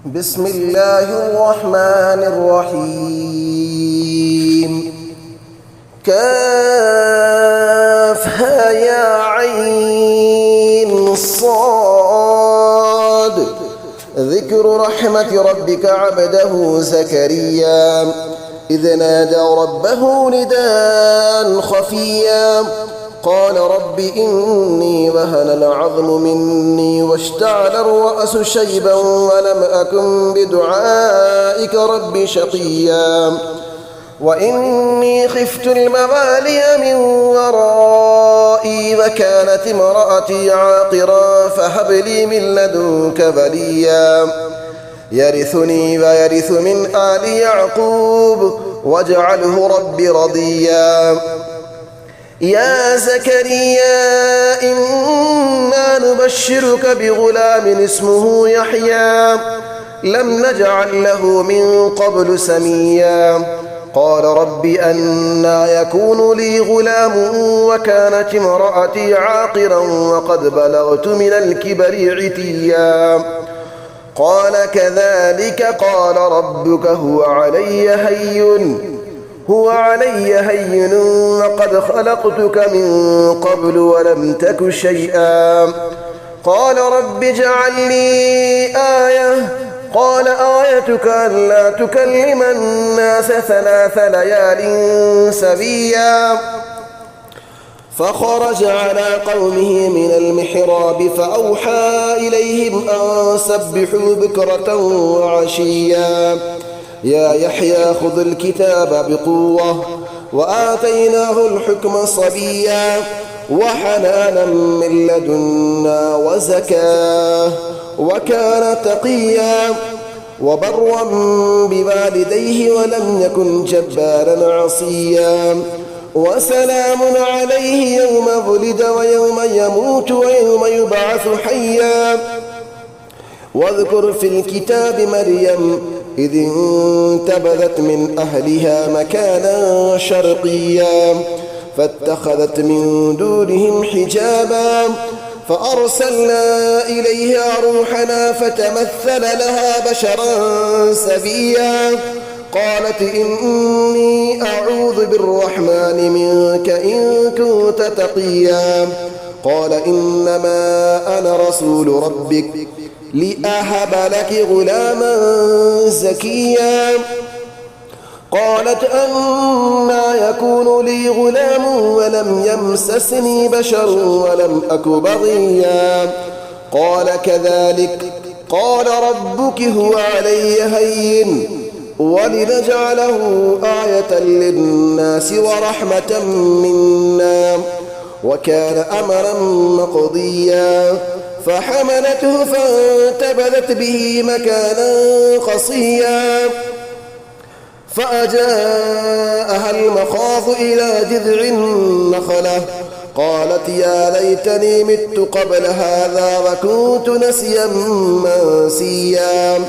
بسم الله الرحمن الرحيم. كافها يا عين صاد. ذكر رحمة ربك عبده زكريا إذ نادى ربه نداء خفيا قال رب إني وهن العظم مني واشتعل الرأس شيبا ولم أكن بدعائك رب شقيا وإني خفت الموالي من ورائي وكانت امرأتي عاقرا فهب لي من لدنك وليا يرثني ويرث من آل يعقوب واجعله رب رضيا. يا زكريا إنا نبشرك بغلام اسمه يحيى لم نجعل له من قبل سميا قال رب أنى يكون لي غلام وكانت امرأتي عاقرا وقد بلغت من الكبر عتيا قال كذلك قال ربك هو علي هين وقد خلقتك من قبل ولم تك شيئا قال رب اجعل لي آية قال آيتك ألا تكلم الناس 3 ليال سويا فخرج على قومه من المحراب فأوحى إليهم أن سبحوا بكرة وعشيا يا يحيى خذ الكتاب بقوة وآتيناه الحكم صبيا وحنانا من لدنا وزكاة وكان تقيا وبرا بوالديه ولم يكن جبارا عصيا وسلام عليه يوم ولد ويوم يموت ويوم يبعث حيا واذكر في الكتاب مريم إذ انتبذت من أهلها مكانا شرقيا فاتخذت من دونهم حجابا فأرسلنا إليها روحنا فتمثل لها بشرا سويا قالت إني أعوذ بالرحمن منك إن كنت تقيا قال إنما أنا رسول ربك لأهب لك غلاما زكيا قالت أنى يكون لي غلام ولم يمسسني بشر ولم أك بغيا قال كذلك قال ربك هو علي هين ولنجعله آية للناس ورحمة منا وكان أمرا مقضيا فحملته فانتبذت به مكانا قصيا فأجاءها المخاض إلى جذع النخلة قالت يا ليتني مت قبل هذا وكنت نسيا منسيا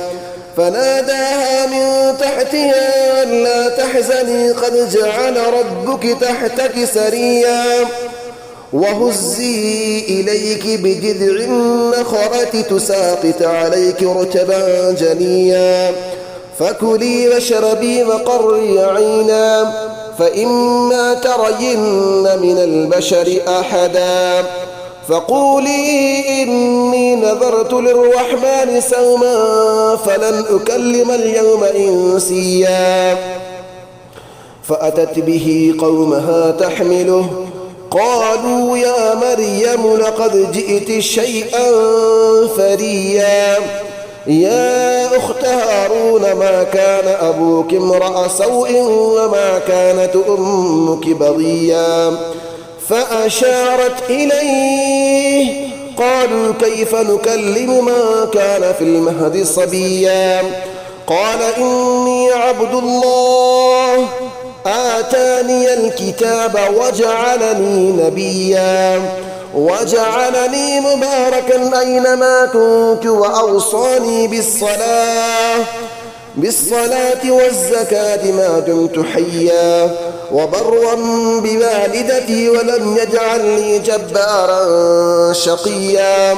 فناداها من تحتها ألا تحزني قد جعل ربك تحتك سريا وهزي إليك بجذع النخلة تساقط عليك رطبا جنيا فكلي واشربي وقري عينا فإما ترين من البشر أحدا فقولي إني نذرت للرحمن صوما فلن أكلم اليوم إنسيا فأتت به قومها تحمله قالوا يا مريم لقد جئت شيئا فريا يا أخت هارون ما كان أبوك امرأ سوء وما كانت أمك بغيا فأشارت إليه قالوا كيف نكلم من كان في المهد صبيا قال إني عبد الله آتاني الكتاب وجعلني نبيا وجعلني مباركا أينما كنت وأوصاني بالصلاة والزكاة ما دمت حيا وبرا بوالدتي ولم يجعلني جبارا شقيا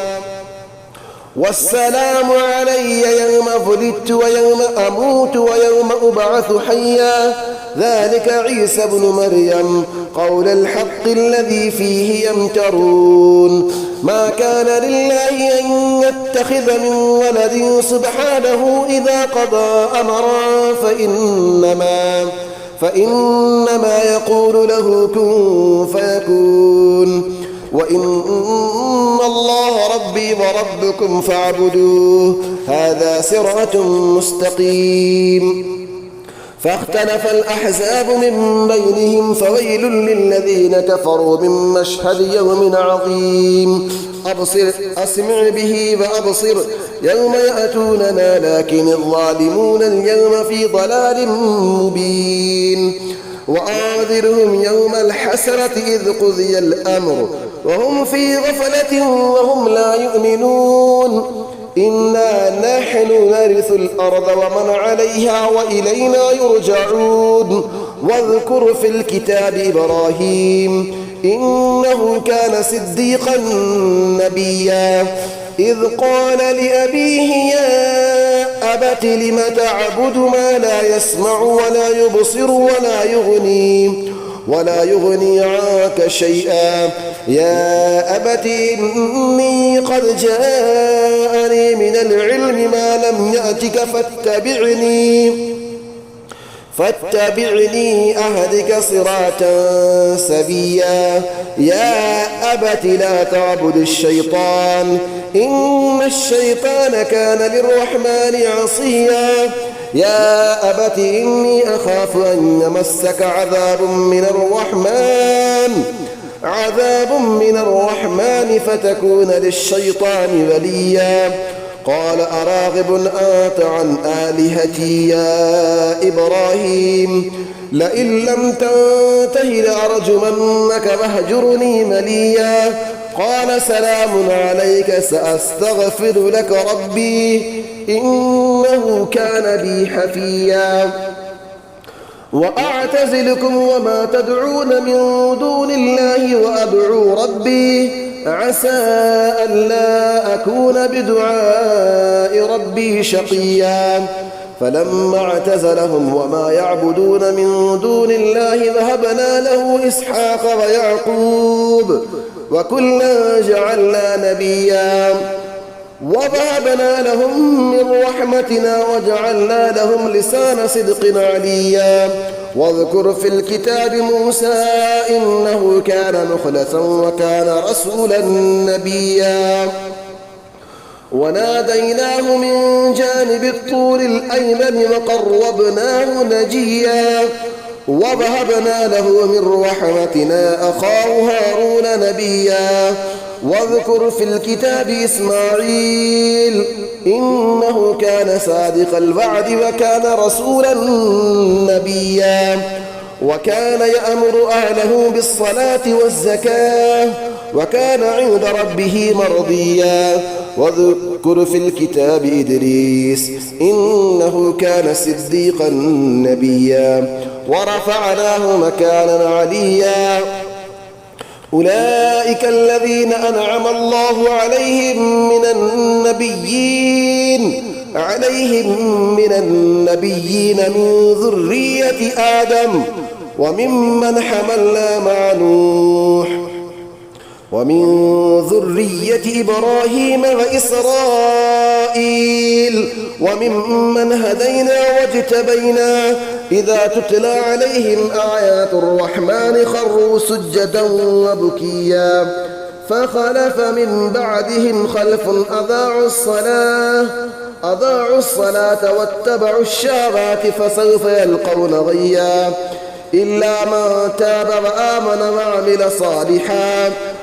والسلام علي يوم ولدت ويوم أموت ويوم أبعث حيا ذلك عيسى ابن مريم قول الحق الذي فيه يمترون ما كان لله أن يتخذ من ولد سبحانه إذا قضى أمرا فإنما يقول له كن فيكون وإن الله ربي وربكم فاعبدوه هذا صراط مستقيم فاختلف الأحزاب من بينهم فويل للذين كفروا من مشهد يوم عظيم أسمع به وأبصر يوم يأتوننا لكن الظالمون اليوم في ضلال مبين وأنذرهم يوم الحسرة إذ قضي الأمر وهم في غفلة وهم لا يؤمنون إنا نحن نرث الأرض ومن عليها وإلينا يرجعون واذكر في الكتاب إبراهيم إنه كان صديقا نبيا إذ قال لأبيه يا أبت لم تعبد ما لا يسمع ولا يبصر ولا يغني عنك شيئا يا أبت إني قد جاءني من العلم ما لم يأتك فاتبعني أهدك صراطا سويا يا أبت لا تعبد الشيطان إن الشيطان كان للرحمن عصيا يا أبت إني أخاف أن يمسك عذاب من الرحمن فتكون للشيطان وليا قال أراغب أنت عن آلهتي يا إبراهيم لئن لم تنته لأرجمنك واهجرني مليا قال سلام عليك سأستغفر لك ربي إنه كان بي حفيا وأعتزلكم وما تدعون من دون الله وأدعو ربي عسى ألا أكون بدعاء ربي شقيا فلما اعتزلهم وما يعبدون من دون الله ذهبنا له إسحاق ويعقوب وكلا جعلنا نبيا ووهبنا لهم من رحمتنا وجعلنا لهم لسان صدق عليا واذكر في الكتاب موسى إنه كان مخلصا وكان رسولا نبيا وناديناه من جانب الطور الأيمن وقربناه نجيا ووهبنا له من رحمتنا أخاه هارون نبيا واذكر في الكتاب إسماعيل إنه كان صادق الوعد وكان رسولا نبيا وكان يأمر أهله بالصلاة والزكاة وكان عند ربه مرضيا واذكر في الكتاب إدريس إنه كان صديقا نبيا ورفعناه مكانا عليا أولئك الذين أنعم الله عليهم من النبيين من ذرية آدم وممن حملنا مع نوح ومن ذرية إبراهيم وإسرائيل وممن هدينا واجتبينا إذا تتلى عليهم آيات الرحمن خروا سجدا وبكيا فخلف من بعدهم خلف أضاعوا الصلاة واتبعوا الشهوات فسوف يلقون غيا إلا من تاب وآمن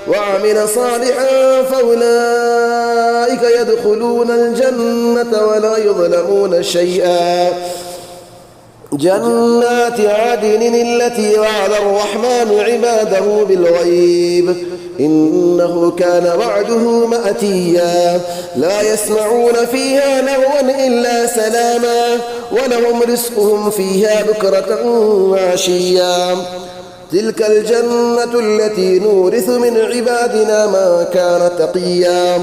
وعمل صالحا فأولئك يدخلون الجنة ولا يظلمون شيئا جنات عدن التي وعد الرحمن عباده بالغيب إنه كان وعده مأتيا لا يسمعون فيها لغوا إلا سلاما ولهم رزقهم فيها بكرة وعشيا تلك الجنة التي نورث من عبادنا ما كان تقيا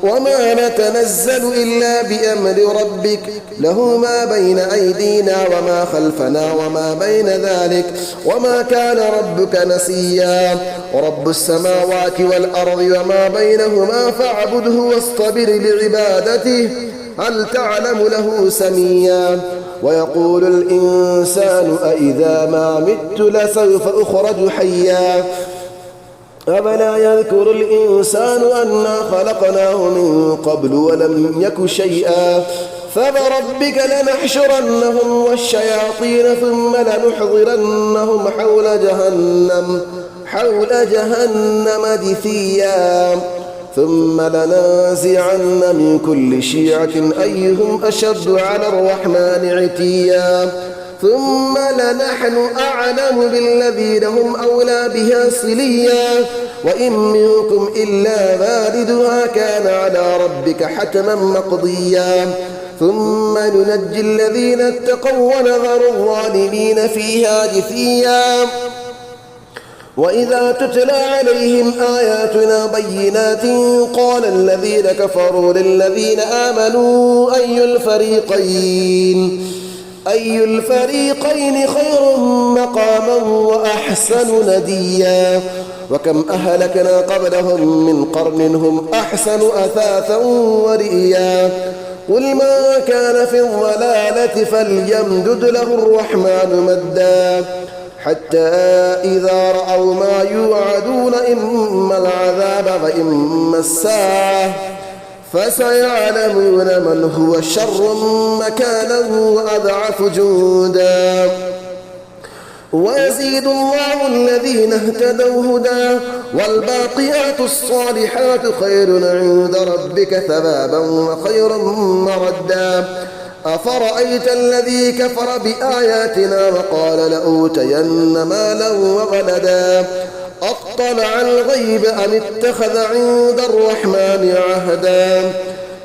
وما نتنزل إلا بأمر ربك له ما بين أيدينا وما خلفنا وما بين ذلك وما كان ربك نسيا ورب السماوات والأرض وما بينهما فاعبده واصطبر لعبادته هل تعلم له سميا ويقول الإنسان أإذا ما مت لسوف أخرج حيا أفلا يذكر الإنسان أنا خلقناه من قبل ولم يك شيئا فوربك لنحشرنهم والشياطين ثم لنحضرنهم حول جهنم جثيا ثم لننزعن من كل شيعة أيهم أشد على الرحمن عتيا ثم لنحن أعلم بالذين هم أولى بها صليا وإن منكم إلا واردها كان على ربك حتما مقضيا ثم ننجي الذين اتقوا ونذر الظالمين فيها جثيا وإذا تتلى عليهم آياتنا بينات قال الذين كفروا للذين آمنوا أي الفريقين خير مقاما وأحسن نديا وكم أهلكنا قبلهم من قرن هم أحسن أثاثا ورئيا قل ما كان في الضلالة فليمدد له الرحمن مدا حتى إذا رأوا ما يوعدون إما العذاب وإما الساعة فسيعلمون من هو شر مكانا وأضعف جندا ويزيد الله الذين اهتدوا هدى والباقيات الصالحات خير عند ربك ثوابا وخير مردا أفرأيت الذي كفر بآياتنا وقال لأوتين مالا وولدا أطلع الغيب أم اتخذ عند الرحمن عهدا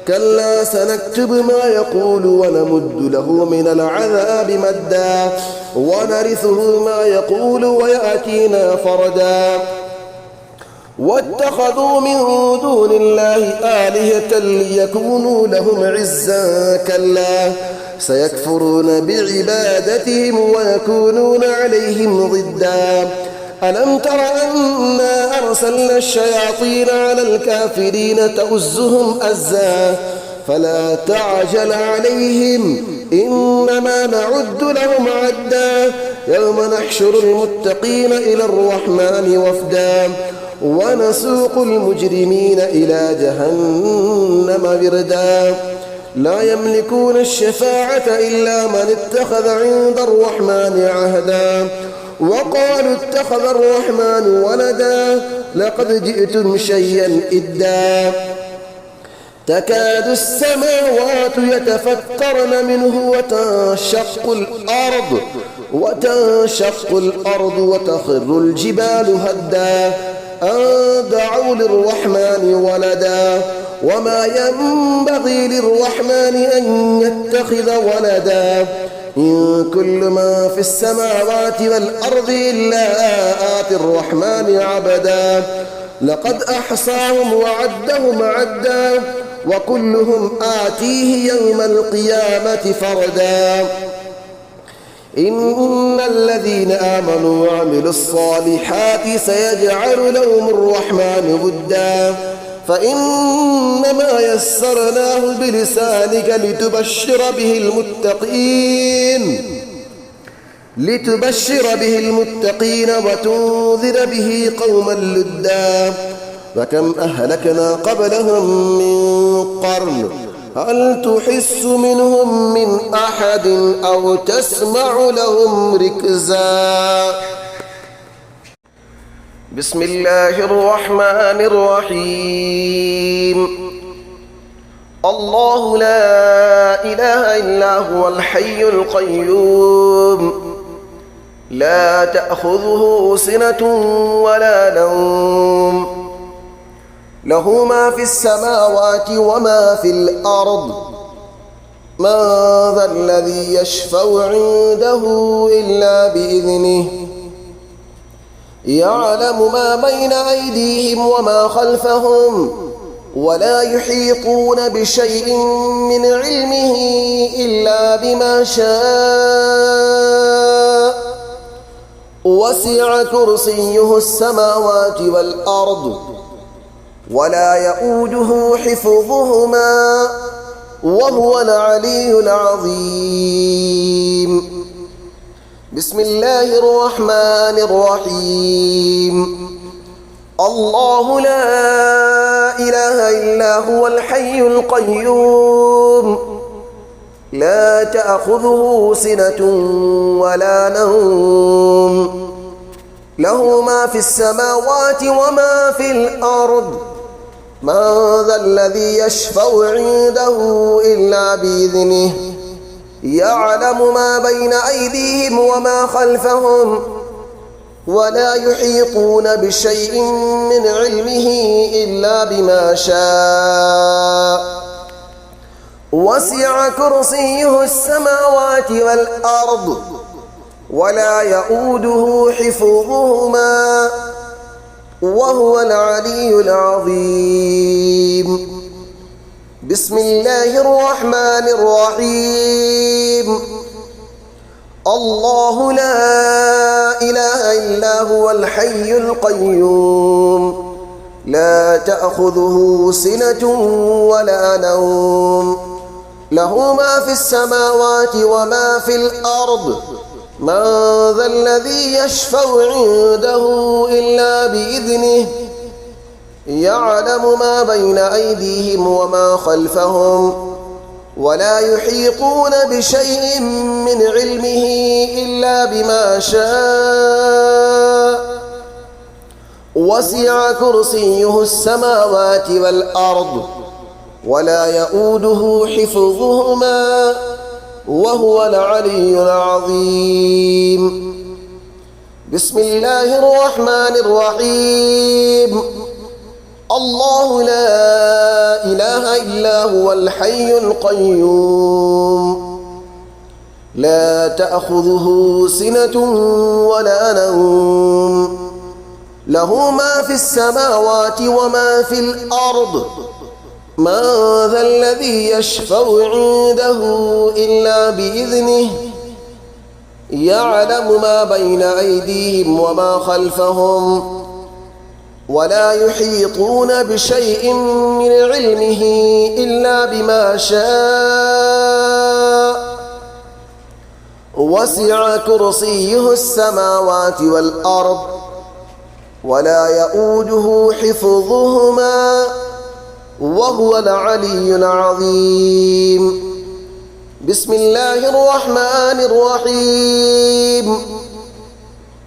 كلا سنكتب ما يقول ونمد له من العذاب مدا ونرثه ما يقول ويأتينا فردا واتخذوا من دون الله آلهة ليكونوا لهم عزا كلا سيكفرون بعبادتهم ويكونون عليهم ضدا ألم تر أنا أرسلنا الشياطين على الكافرين تؤزهم أزا فلا تعجل عليهم إنما نعد لهم عدا يوم نحشر المتقين إلى الرحمن وفدا ونسوق المجرمين إلى جهنم وردا لا يملكون الشفاعة إلا من اتخذ عند الرحمن عهدا وقالوا اتخذ الرحمن ولدا لقد جئتم شيئا إدا تكاد السماوات يتفطرن منه وتنشق الأرض وتخر الجبال هدا أن دعوا للرحمن ولدا وما ينبغي للرحمن أن يتخذ ولدا إن كل ما في السماوات والأرض إلا آتي الرحمن عبدا لقد أحصاهم وعدهم عدا وكلهم آتيه يوم القيامة فردا إن الذين آمنوا وعملوا الصالحات سيجعل لهم الرحمن ودا فإنما يسرناه بلسانك لتبشر به المتقين وتنذر به قوما لدا وكم أهلكنا قبلهم من قرن هل تحس منهم من أحد أو تسمع لهم ركزا بسم الله الرحمن الرحيم الله لا إله إلا هو الحي القيوم لا تأخذه سنة ولا نوم له ما في السماوات وما في الأرض من ذا الذي يشفع عنده إلا بإذنه يعلم ما بين أيديهم وما خلفهم ولا يحيطون بشيء من علمه إلا بما شاء وسع كرسيه السماوات والأرض ولا يؤوده حفظهما وهو العلي العظيم. بسم الله الرحمن الرحيم. الله لا إله إلا هو الحي القيوم لا تأخذه سنة ولا نوم له ما في السماوات وما في الأرض من ذا الذي يشفع عنده إلا بإذنه يعلم ما بين أيديهم وما خلفهم ولا يحيطون بشيء من علمه إلا بما شاء وسع كرسيه السماوات والأرض ولا يؤوده حفظهما وهو العلي العظيم. بسم الله الرحمن الرحيم. الله لا إله إلا هو الحي القيوم لا تأخذه سنة ولا نوم له ما في السماوات وما في الأرض من ذا الذي يشفع عنده إلا بإذنه يعلم ما بين أيديهم وما خلفهم ولا يحيطون بشيء من علمه إلا بما شاء وسع كرسيه السماوات والأرض ولا يؤوده حفظهما وهو العلي العظيم. بسم الله الرحمن الرحيم. الله لا إله إلا هو الحي القيوم لا تأخذه سنة ولا نوم له ما في السماوات وما في الأرض من ذا الذي يشفع عنده إلا بإذنه يعلم ما بين أيديهم وما خلفهم ولا يحيطون بشيء من علمه إلا بما شاء وسع كرسيه السماوات والأرض ولا يؤوده حفظهما وهو العلي العظيم. بسم الله الرحمن الرحيم.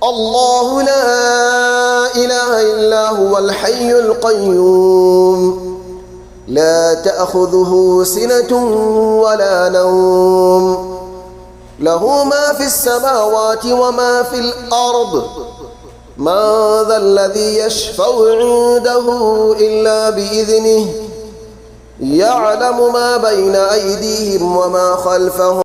الله لا إله إلا هو الحي القيوم لا تأخذه سنة ولا نوم له ما في السماوات وما في الأرض من ذا الذي يشفع عنده إلا بإذنه يعلم ما بين أيديهم وما خلفهم